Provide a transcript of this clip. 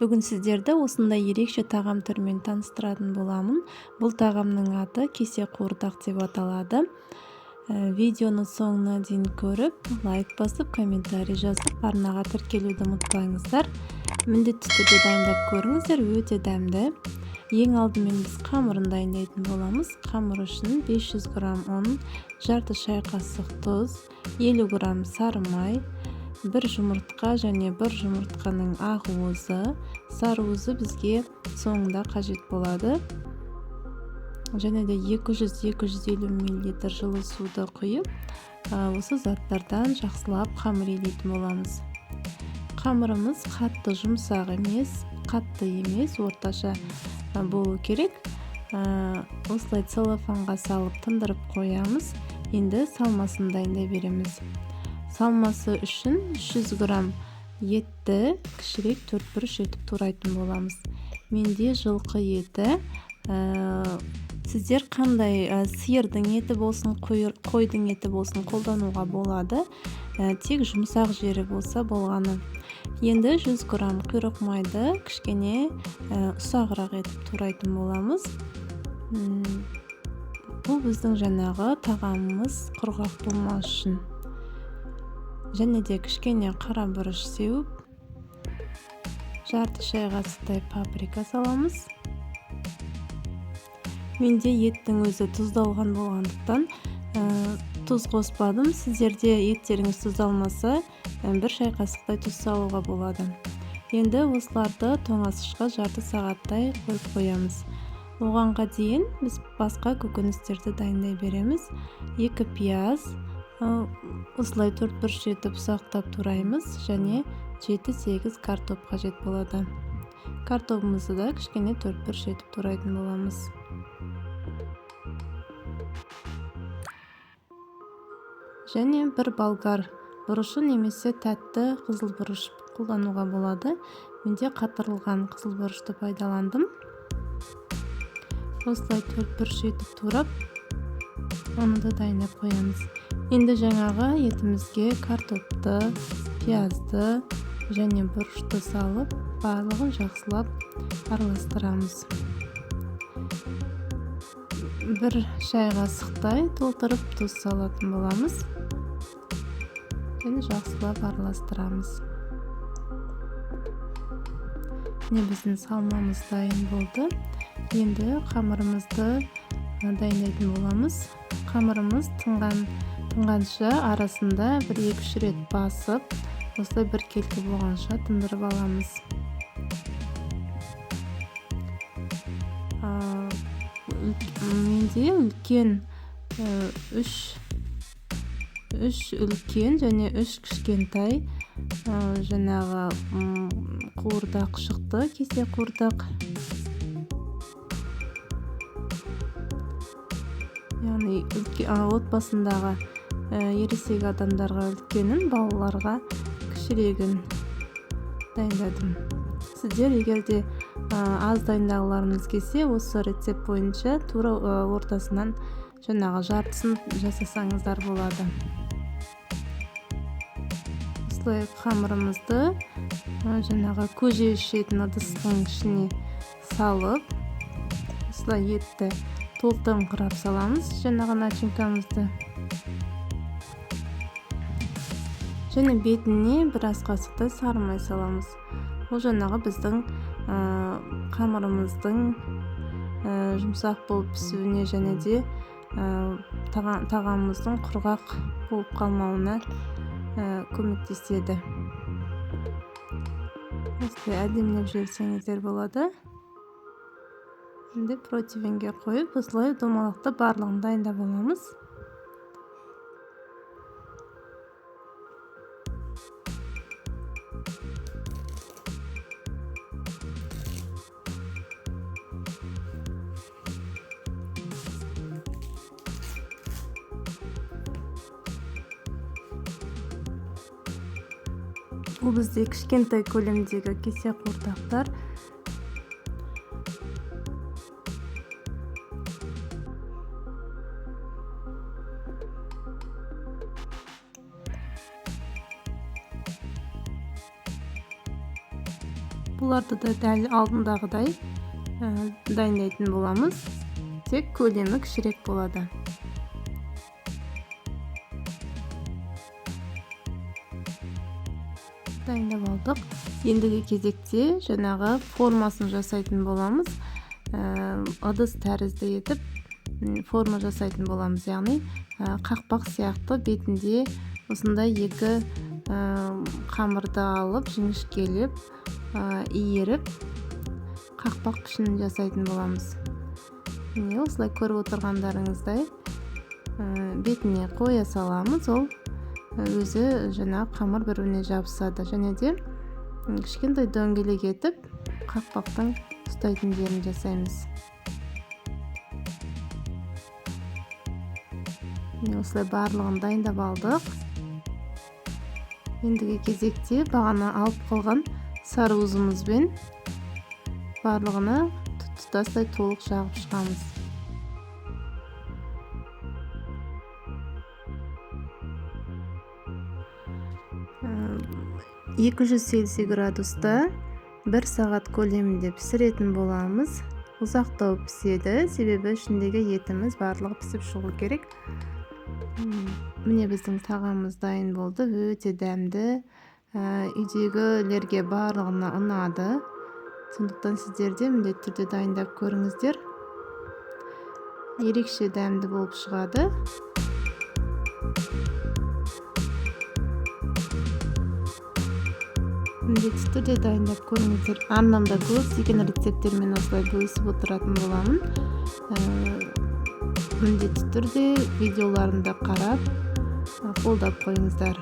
Бүгін сіздерді осындай ерекше тағам түрімен таныстыратын боламын. Бұл тағамның аты кесе қуырдақ деп аталады. Видеоны соңына дейін көріп, лайк басып, комментарий жазып, арнаға тіркелуді ұмытпаңыздар. Міндетті түрде дайындап көріңіздер, өте дәмді. Ең алдымен біз қамырын дайындайтын боламыз. Қамыр үшін 500 грамм ұн, жарты шай қасық тұз, 50 грамм сары май, бір жұмыртқа және бір жұмыртқаның ақ уызы. Сары уызы бізге соңында қажет болады. Және де 200-250 мл жылы суды құйып, осы заттардан жақсылап қамыр илейтін боламыз. Қамырымыз қатты жұмсақ емес, қатты емес, орташа болу керек. Осылай целлофанға салып тындырып қоямыз. Енді салмасын дайындай береміз. Салмасы үшін 300 грамм етті кішірек 4-1 етіп турайтын боламыз. Менде жылқы еті. Сіздер қандай сиырдың еті болсын, қойдың еті болсын қолдануға болады. Тек жұмсақ жері болса болғаны. Енді 100 грамм құйрық майды кішкене ұсағырақ етіп турайтын боламыз. Бұл біздің жаңағы тағамымыз құрғақ болмас үшін. Және де кішкене қара бұрыш сеуіп, жарты шай қасықтай паприка саламыз. Менде еттің өзі тұздалған болғандықтан тұз қоспадым. Сіздерде еттеріңіз тұздалмаса, бір шай қасықтай тұз салуға болады. Енді осыларды тоңазытқышқа жарты сағаттай қойып қоямыз. Оғанға дейін біз басқа көкөністерді дайындай береміз. 2 пияз, осылай 4-1 етіп ұсақтап тураймыз, және 7-8 картоп қажет болады. Картопымызды да кішкене 4-1 етіп турайтын боламыз. Және бір болгар бұрышы немесе тәтті қызыл бұрыш қолдануға болады. Менде қатырылған қызыл бұрышты пайдаландым. Осылай 4-1 етіп турап, оны да дайындап қоямыз. Енді жаңағы етімізге картопты, пиязды және бұрышты салып, барлығын жақсылап араластырамыз. Бір шай қасықтай толтырып тұз салатын боламыз. Және жақсылап араластырамыз. Біздің салмамыз дайын болды. Енді қамырымызды дайындайтын боламыз. Қамырымыз тыңғанша арасында 1-2 рет басып, осылай бір келкі болғанша тындырып аламыз. Менде үлкен 3 үлкен және 3 кішкентай жаңағы қуырдақ шықты, кесе қуырдақ. Яғни отбасындағы ересек адамдарға үлкенін, балаларға кішірегін дайындадым. Сіздер егерде аз дайындағыларыңыз келсе, осы рецепт бойынша тура ортасынан жаңағы жартысын жасасаңыздар болады. Осылай қамырымызды жаңағы көже ішетін ыдыстың ішіне салып, осылай етті толтыңқырап саламыз, жаңағы начинкамызды. Және бетіне біраз қасықтай сары май саламыз. Ол жаңағы біздің қамырымыздың жұмсақ болып пісуіне және де тағамымыздың құрғақ болып қалмауына көмектеседі. Осылай әдемілеп жіберсеңіздер болады. Енді противеньге қойып, осылай домалақты барлығын дайындап аламыз. Бұл бізде кішкентай көлемдегі кесе қуырдақтар. Бұларды да дәл алдындағыдай дайындайтын боламыз. Тек көлемі кішірек болады. Дайындап алдық. Ендігі кезекте жаңағы формасын жасайтын боламыз. Ыдыс тәрізді етіп форма жасайтын боламыз. Яғни қақпақ сияқты бетінде осындай екі қамырды алып, жіңішкелеп, иіріп, қақпақ пішінін жасайтын боламыз. Осылай көріп отырғандарыңыздай бетіне қоя саламыз. Ол өзі жаңа қамыр біріне жабысады. Және де кішкентай дөңгелек етіп қақпақтың ұстайтын жерін жасаймыз. Осылай барлығын дайындап алдық. Ендігі кезекте бағана алып қалған сары уызымызбен барлығына тұтастай толық жағып шығамыз. 200 Цельсий градуста 1 сағат көлемінде пісіретін боламыз. Ұзақтау піседі, себебі ішіндегі етіміз барлығы пісіп шығу керек. Міне біздің тағамымыз дайын болды. Өте дәмді. Үйдегілерге барлығына ұнады. Сондықтан сіздер де міндетті түрде дайындап көріңіздер. Ерекше дәмді болып шығады. Міндетті түрде дайындап көріңіздер. Арнамда көптеген рецепттермен осылай бөлісіп отыратын боламын. Міндетті түрде видеоларымды қарап, қолдап қойыңыздар.